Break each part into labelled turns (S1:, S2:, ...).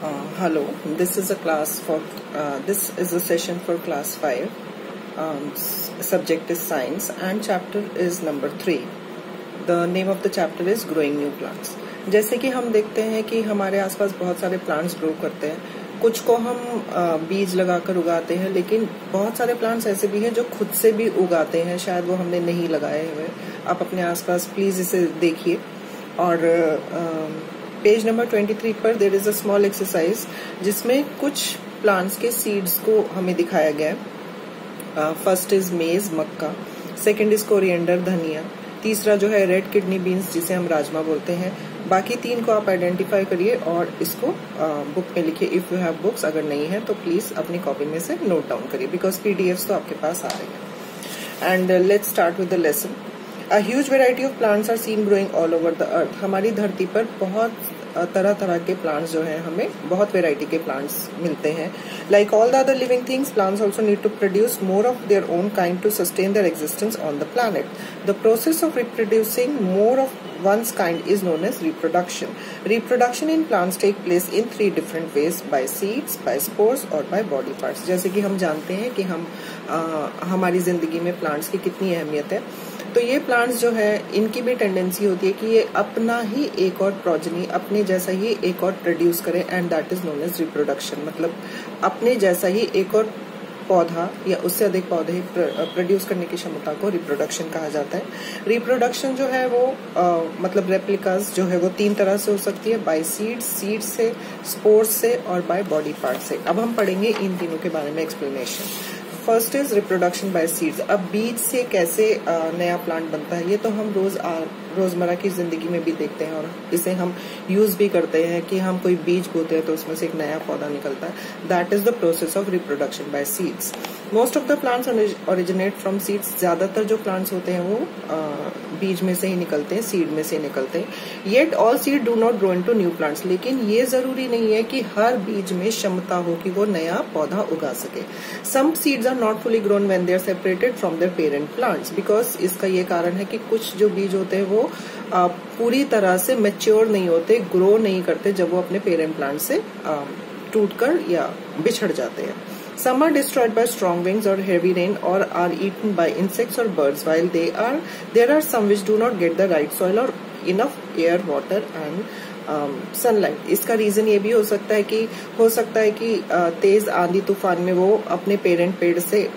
S1: Hello, this is a session for class 5. Subject is science and chapter is number 3. The name of the chapter is growing new plants. जैसे कि हम देखते हैं कि हमारे आसपास बहुत सारे प्लांट्स ग्रो करते हैं, कुछ को हम बीज लगाकर उगाते हैं, लेकिन बहुत सारे प्लांट्स ऐसे भी हैं जो खुद से भी उगाते हैं, शायद वो हमने नहीं लगाए हुए। आप अपने आसपास प्लीज इसे देखिए। और पेज नंबर 23 पर there is a small exercise जिसमें कुछ प्लांट्स के सीड्स को हमें दिखाया गया है। फर्स्ट इज मेज, मक्का, सेकंड इज कोरिएंडर, धनिया, तीसरा जो है रेड किडनी बीन्स जिसे हम राजमा बोलते हैं। बाकी तीन को आप आइडेंटिफाई करिए और इसको बुक में लिखिए। इफ यू हैव बुक्स, अगर नहीं है तो प्लीज अपनी कॉपी में से नोट डाउन करिए, बिकॉज पीडीएफ्स तो आपके पास आ रही है। And let's start with the lesson. A huge variety of plants are seen growing all over the earth. हमारी धरती पर बहुत तरह तरह के प्लांट्स जो हैं, हमें बहुत वेराइटी के प्लांट्स मिलते हैं। Like all the other living things, plants also need to produce more of their own kind to sustain their existence on the planet. The process of reproducing more of one's kind is known as reproduction. Reproduction in plants take place in 3 different ways: by seeds, by spores और by body parts. जैसे कि हम जानते हैं कि हमारी जिंदगी में प्लांट्स की कितनी अहमियत है, तो ये प्लांट्स जो है इनकी भी टेंडेंसी होती है कि ये अपना ही एक और प्रोजेनी, अपने जैसा ही एक और प्रोड्यूस करे, and that is known as reproduction. मतलब अपने जैसा ही एक और पौधा या उससे अधिक पौधे प्रोड्यूस करने की क्षमता को रिप्रोडक्शन कहा जाता है। रिप्रोडक्शन जो है वो मतलब रेप्लिकास जो है वो 3 तरह से हो सकती है: बाय सीड्स, सीड्स से, स्पोर्स से और बाय बॉडी पार्ट से। अब हम पढ़ेंगे इन तीनों के बारे में explanation. First is reproduction by seeds. अब बीज से कैसे नया प्लांट बनता है, ये तो हम रोजमर्रा की जिंदगी में भी देखते हैं और इसे हम यूज भी करते हैं कि हम कोई बीज बोते हैं तो उसमें से एक नया पौधा निकलता है। That is the process of reproduction by seeds. Most of the plants originate from seeds. ज्यादातर जो प्लांट्स होते हैं वो बीज में से ही निकलते हैं, सीड में से निकलते हैं। Yet all seed do not grow into new plants. लेकिन ये जरूरी नहीं है कि हर बीज में क्षमता हो कि वो नया पौधा उगा सके। Some seeds are not fully grown when they are separated from their parent plants. Because इसका ये कारण है कि कुछ जो बीज होते हैं वो पूरी तरह से मैच्योर नहीं होते, ग्रो नहीं करते जब वो अपने पेरेंट प्लांट से टूटकर या बिछड़ जाते हैं। Some are destroyed by strong winds or heavy rain or are eaten by insects or birds, while there are some which do not get the right soil or enough air, water and sunlight. इसका reason ये भी हो सकता है कि तेज आंधी तूफान में वो अपने पेरेंट पेड़ से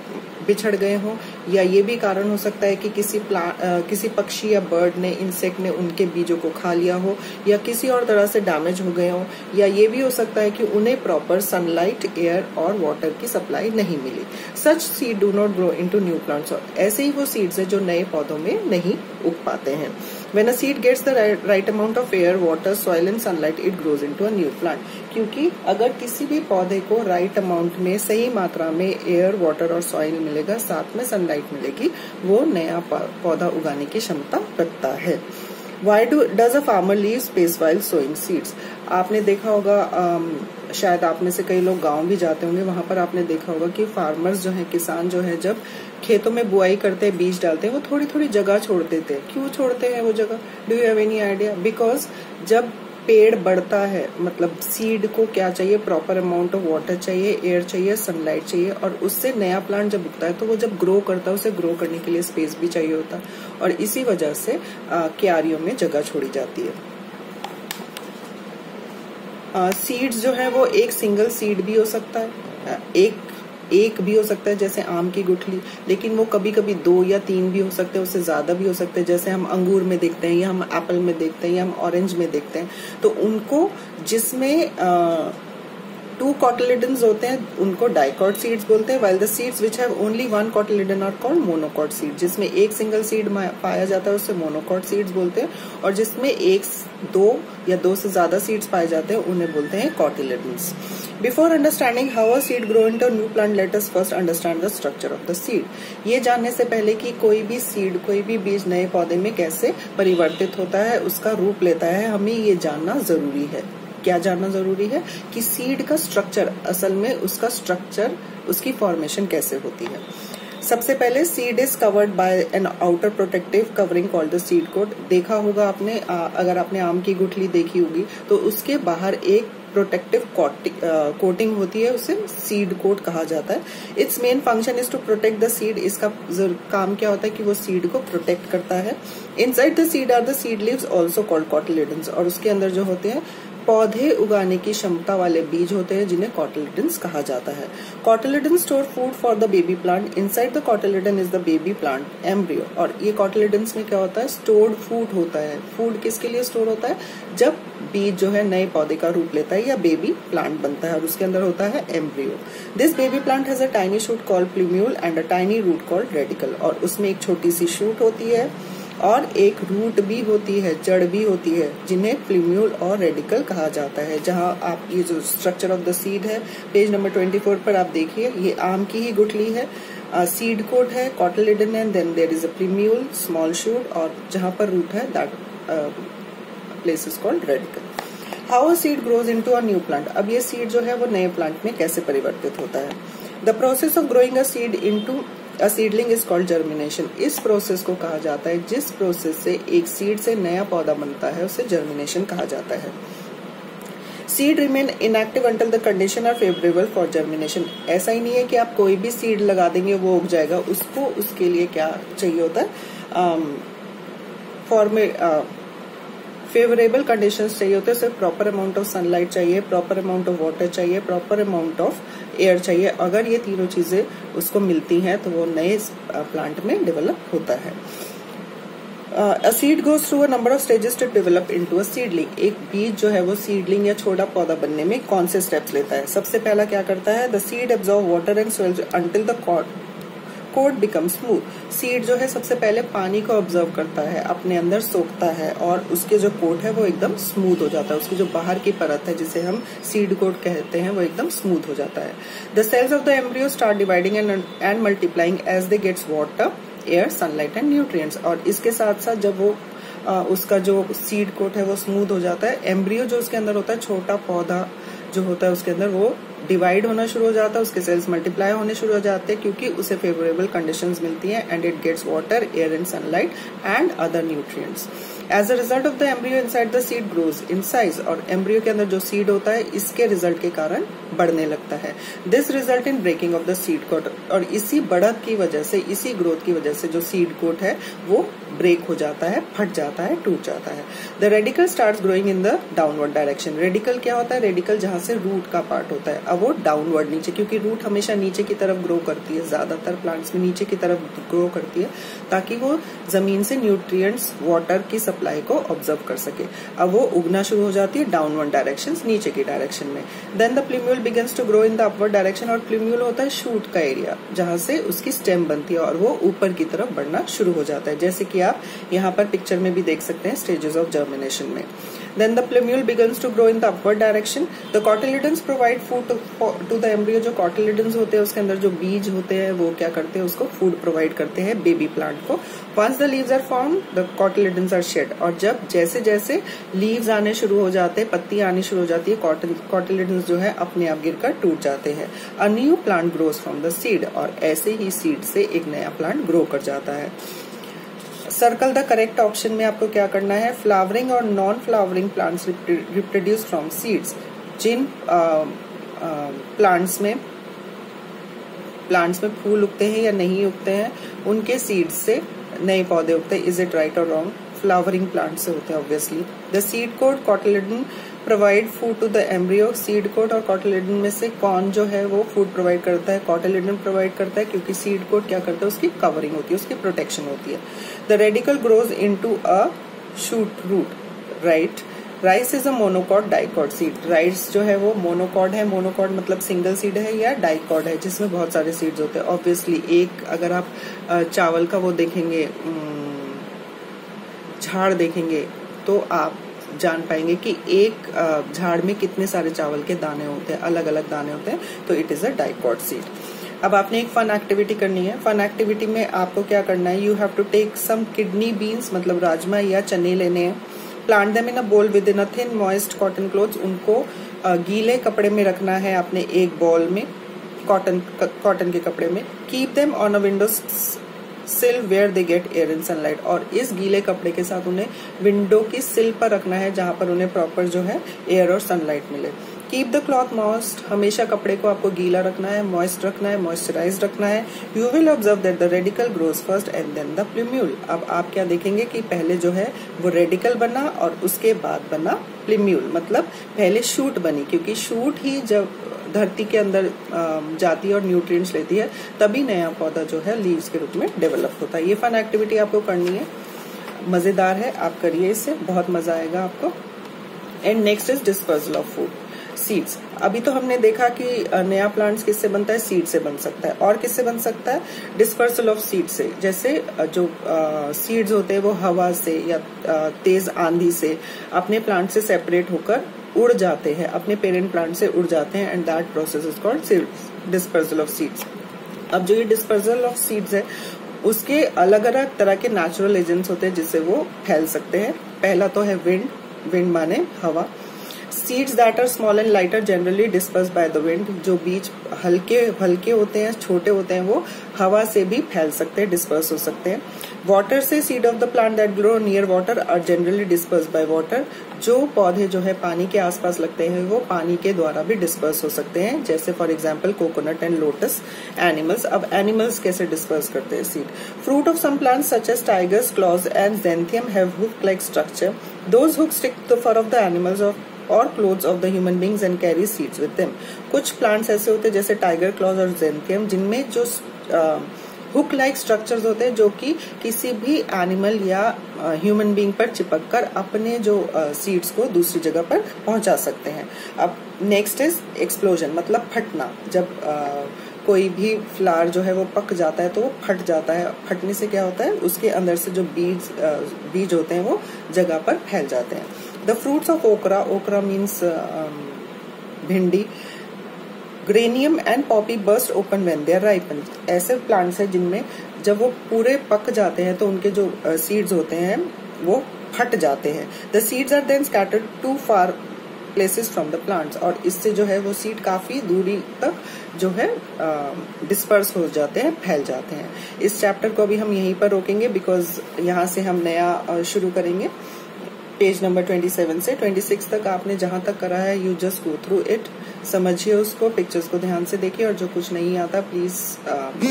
S1: बिछड़ गए हों, या ये भी कारण हो सकता है कि किसी पक्षी या बर्ड ने, इंसेक्ट ने उनके बीजों को खा लिया हो, या किसी और तरह से डैमेज हो गए हो, या ये भी हो सकता है कि उन्हें प्रॉपर सनलाइट, एयर और वाटर की सप्लाई नहीं मिली। Such seed do not grow into new plants. ऐसे ही वो सीड्स है जो नए पौधों में नहीं उग पाते हैं। When a seed gets the right amount of air, water, soil and sunlight, it grows into a new plant. क्योंकि अगर किसी भी पौधे को राइट अमाउंट में, सही मात्रा में एयर, वाटर और सॉइल मिलेगा, साथ में सनलाइट मिलेगी, वो नया पौधा उगाने की क्षमता रखता है। Why does a farmer leave space while sowing seeds? आपने देखा होगा, शायद आप में से कई लोग गांव भी जाते होंगे, वहां पर आपने देखा होगा कि फार्मर्स जो है, किसान जो है, जब खेतों में बुआई करते हैं, बीज डालते हैं, वो थोड़ी थोड़ी जगह छोड़ देते हैं। क्यों छोड़ते हैं वो जगह? Do you have any idea? Because जब पेड़ बढ़ता है, मतलब सीड को क्या चाहिए? प्रॉपर अमाउंट ऑफ वाटर चाहिए, एयर चाहिए, सनलाइट चाहिए, और उससे नया प्लांट जब उगता है तो वो जब ग्रो करता है, उसे ग्रो करने के लिए स्पेस भी चाहिए होता है, और इसी वजह से क्यारियों में जगह छोड़ी जाती है। सीड्स जो है वो एक सिंगल सीड भी हो सकता है, एक भी हो सकता है, जैसे आम की गुठली, लेकिन वो कभी कभी 2 या 3 भी हो सकते हैं, उससे ज्यादा भी हो सकते हैं, जैसे हम अंगूर में देखते हैं, या हम एप्पल में देखते हैं, या हम ऑरेंज में देखते हैं। तो उनको, जिसमें 2 cotyledons होते हैं, उनको डाइकॉट सीड्स बोलते हैं, while the seeds which have only 1 cotyledon are called monocot seed. जिसमें एक सिंगल सीड पाया जाता है उसे मोनोकॉट सीड्स बोलते हैं, और जिसमें 1, 2 या 2 से ज्यादा सीड्स पाए जाते हैं उन्हें बोलते हैं cotyledons. Before understanding how a seed grow into a new plant, let us first understand the structure of the seed. ये जानने से पहले कि कोई भी सीड, कोई भी बीज नए पौधे में कैसे परिवर्तित होता है, उसका रूप लेता है, हमें ये जानना जरूरी है। क्या जानना जरूरी है? कि सीड का स्ट्रक्चर, असल में उसका स्ट्रक्चर, उसकी फॉर्मेशन कैसे होती है। सबसे पहले seed is covered by an outer protective covering called the seed coat. देखा होगा आपने, अगर आपने आम की गुठली देखी होगी तो उसके बाहर एक प्रोटेक्टिव कोटिंग होती है, उसे सीड कोट कहा जाता है। Its main function is to protect the seed. इसका काम क्या होता है कि वो सीड को प्रोटेक्ट करता है। Inside the seed are the seed leaves also called cotyledons, और उसके अंदर जो होते हैं पौधे उगाने की क्षमता वाले बीज होते हैं जिन्हें कॉटिलिडन्स कहा जाता है। Cotyledons store food for the baby plant. Inside the cotyledon is the baby plant embryo. और ये कॉटिलिडन्स में क्या होता है, स्टोर्ड फूड होता है। फूड किसके लिए स्टोर होता है, जब बीज जो है नए पौधे का रूप लेता है या बेबी प्लांट बनता है, और उसके अंदर होता है embryo. This baby plant has a tiny shoot called plumule and a tiny root called radicle. और उसमें एक छोटी सी शूट होती है और एक रूट भी होती है, जड़ भी होती है, जिन्हें प्लूम्यूल और रेडिकल कहा जाता है। जहां आप ये जो स्ट्रक्चर ऑफ द सीड है पेज नंबर 24 पर आप देखिए, ये आम की ही गुठली है। सीड कोट है, कॉटिलिडन है, then there is a plumule, small shoot, और जहां पर रूट है that place is called radicle. How a seed grows into a new plant. अब ये सीड जो है वो नए प्लांट में कैसे परिवर्तित होता है। The process of growing a seed into a seedling is called germination. इस प्रोसेस को कहा जाता है, जिस प्रोसेस से एक सीड से नया पौधा बनता है उसे जर्मिनेशन कहा जाता है। Seed remain inactive until the condition are favourable for germination. ऐसा ही नहीं है कि आप कोई भी सीड लगा देंगे वो उग जाएगा, उसको उसके लिए क्या चाहिए होता है, फेवरेबल कंडीशंस चाहिए होते हैं। सिर्फ प्रॉपर अमाउंट ऑफ सनलाइट चाहिए, प्रॉपर अमाउंट ऑफ वाटर चाहिए, प्रॉपर अमाउंट ऑफ एयर चाहिए। अगर ये तीनों चीजें उसको मिलती हैं तो वो नए प्लांट में डेवलप होता है। A seed goes through a number of stages to develop into a seedling। एक बीज जो है वो सीडलिंग या छोटा पौधा बनने में कौन से स्टेप्स लेता है। सबसे पहला क्या करता है, the seed absorb water and soil until the coat become smooth. Seed जो है सबसे पहले पानी को ऑब्जर्व करता है, अपने अंदर सोखता है, और उसके जो कोट है वो एकदम स्मूथ हो जाता है। उसकी जो बाहर की परत है जिसे हम सीड कोट कहते हैं वो एकदम स्मूथ हो जाता है। The cells of the embryo start dividing and multiplying as they gets water, air, sunlight and nutrients. और इसके साथ साथ जब वो उसका जो सीड कोट है वो स्मूथ हो जाता है, एम्ब्रियो जो उसके अंदर होता है, छोटा पौधा जो होता है उसके अंदर, वो डिवाइड होना शुरू हो जाता है, उसके सेल्स मल्टीप्लाई होने शुरू हो जाते हैं क्योंकि उसे फेवरेबल कंडीशंस मिलती हैं, and it gets water, air and sunlight and other nutrients. As a result of the embryo inside the seed grows in size. और एम्ब्रियो के अंदर जो सीड होता है इसके रिजल्ट के कारण बढ़ने लगता है। This result in breaking of the seed coat. और इसी बढ़त की वजह से, इसी ग्रोथ की वजह से जो सीड कोट है वो ब्रेक हो जाता है, फट जाता है, टूट जाता है। The radical starts growing in the downward direction. Radical क्या होता है, रेडिकल जहां से रूट का पार्ट होता है, अब वो डाउनवर्ड नीचे, क्योंकि रूट हमेशा नीचे की तरफ ग्रो करती है, ज्यादातर प्लांट्स में नीचे की तरफ ग्रो करती है ताकि वो जमीन से न्यूट्रिएंट्स, वाटर की सप्लाई को ऑब्जर्व कर सके। अब वो उगना शुरू हो जाती है डाउनवर्ड डायरेक्शन, नीचे की डायरेक्शन में। Then the plumule begins to grow in the upward direction. और प्लूम्यूल होता है शूट का एरिया जहां से उसकी स्टेम बनती है और वो ऊपर की तरफ बढ़ना शुरू हो जाता है, जैसे कि आप यहाँ पर पिक्चर में भी देख सकते हैं स्टेजेस ऑफ जर्मिनेशन में। Then the plumule begins to grow in the upward direction. The cotyledons provide food to the embryo. जो cotyledons होते हैं उसके अंदर जो बीज होते हैं वो क्या करते हैं, उसको फूड प्रोवाइड करते हैं बेबी प्लांट को। Once the leaves are formed, the cotyledons are shed. और जब जैसे जैसे लीव्स आने शुरू हो जाते हैं, पत्ती आनी शुरू हो जाती है, cotyledons जो है अपने आप गिरकर टूट जाते हैं। A new plant grows from the seed। और ऐसे ही सीड से एक नया प्लांट ग्रो कर जाता है। सर्कल द करेक्ट ऑप्शन में आपको क्या करना है, फ्लावरिंग और non flowering plants reproduce from seeds. जिन प्लांट्स में फूल उगते हैं या नहीं उगते हैं उनके सीड्स से नए पौधे उगते हैं। इज इट राइट और रॉन्ग? फ्लावरिंग प्लांट से होते हैं obviously. The seed coat cotyledon provide food to the embryo. Seed coat और कॉटिलिडन में से कौन जो है वो फूड प्रोवाइड करता है? कॉटिलिडन प्रोवाइड करता है, क्योंकि सीड कोट क्या करता है, उसकी कवरिंग होती है, उसकी प्रोटेक्शन होती है। The radicle grows into a shoot root, right. Rice is a monocot dicot seed. Rice जो है वो मोनोकॉट है, मोनोकॉट मतलब सिंगल सीड है, या डाइकॉट है जिसमें बहुत सारे सीड्स होते हैं। ऑब्वियसली एक अगर आप चावल का वो देखेंगे, झाड़ देखेंगे, तो आप जान पाएंगे कि एक झाड़ में कितने सारे चावल के दाने होते हैं, अलग अलग दाने होते हैं, तो it is a dicot seed. अब आपने एक फन एक्टिविटी करनी है। फन एक्टिविटी में आपको क्या करना है, you have to take some kidney beans, मतलब राजमा या चने लेने हैं। प्लांट देम इन अ बोल with in a thin moist cotton clothes. उनको गीले कपड़े में रखना है अपने एक बॉल में, कॉटन के कपड़े में। Keep them on a window sill where they get air and sunlight. और इस गीले कपड़े के साथ उन्हें विंडो की सिल पर रखना है जहां पर उन्हें प्रॉपर जो है एयर और सनलाइट मिले। कीप द क्लॉथ मॉइस्ट, हमेशा कपड़े को आपको गीला रखना है, मॉइस्ट रखना है, मॉइस्चराइज रखना है। You will observe that the radicle grows first and then the plumule. अब आप क्या देखेंगे कि पहले जो है वो रेडिकल बना और उसके बाद बना प्लूम्यूल, मतलब पहले शूट बनी, क्योंकि शूट ही जब धरती के अंदर जाती है और न्यूट्रिएंट्स लेती है तभी नया पौधा जो है लीव्स के रूप में डेवलप होता है। ये फन एक्टिविटी आपको करनी है, मजेदार है, आप करिए इसे, बहुत मजा आएगा आपको। And next is dispersal of food, seeds. अभी तो हमने देखा कि नया प्लांट्स किससे बनता है, सीड से बन सकता है। और किससे बन सकता है, डिस्पर्सल ऑफ सीड से। जैसे जो सीड्स होते हैं वो हवा से या तेज आंधी से अपने प्लांट से सेपरेट होकर उड़ जाते हैं, अपने पेरेंट प्लांट से उड़ जाते हैं, and that process is called dispersal of seeds. अब जो ये डिस्पर्सल ऑफ सीड्स है उसके अलग अलग तरह के नेचुरल एजेंट्स होते हैं जिससे वो फैल सकते हैं। पहला तो है विंड, विंड माने हवा। Seeds that are small and lighter generally disperse by the wind, जो बीज हल्के होते हैं, छोटे होते हैं, वो हवा से भी फैल सकते हैं, डिस्पर्स हो सकते हैं। वाटर से seed of the plant that grow near water are generally disperse by water, जो पौधे जो है पानी के आसपास लगते हैं वो पानी के द्वारा भी डिस्पर्स हो सकते हैं, जैसे for example coconut and lotus. Animals, अब एनिमल्स कैसे डिस्पर्स करते हैं seed. Fruit of some plants such as tigers claws and xanthium have hook like structure, those hook stick to the fur of the animals of और clothes of the human beings and carry seeds with them. कुछ plants ऐसे होते हैं जैसे tiger clause और ज़ेंथियम जिनमें जो hook like structures होते हैं जो कि किसी भी एनिमल या ह्यूमन बीइंग पर चिपक कर अपने जो सीड्स को दूसरी जगह पर पहुंचा सकते हैं। अब नेक्स्ट इज एक्सप्लोजन, मतलब फटना। जब कोई भी फ्लावर जो है वो पक जाता है तो वो फट जाता है। फटने से क्या होता है, उसके अंदर से जो बीज होते हैं वो जगह पर फैल जाते हैं। द फ्रूट्स ऑफ ओकरा, okra means bhindi, geranium and poppy burst open when they are ripen. ऐसे प्लांट्स हैं जिनमें जब वो पूरे पक जाते हैं तो उनके जो सीड्स होते हैं वो फट जाते हैं। The seeds are then scattered to far places from the plants, और इससे जो है वो सीड काफी दूरी तक जो है डिस्पर्स हो जाते हैं, फैल जाते हैं। इस चैप्टर को अभी हम यहीं पर रोकेंगे बिकॉज यहाँ से हम नया शुरू करेंगे। पेज नंबर 27 से 26 तक आपने जहां तक करा है you just go through it, समझिए उसको, पिक्चर्स को ध्यान से देखिए, और जो कुछ नहीं आता प्लीज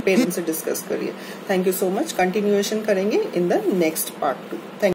S1: पेरेंट्स से डिस्कस करिए। Thank you so much. Continuation करेंगे in the next part 2। Thank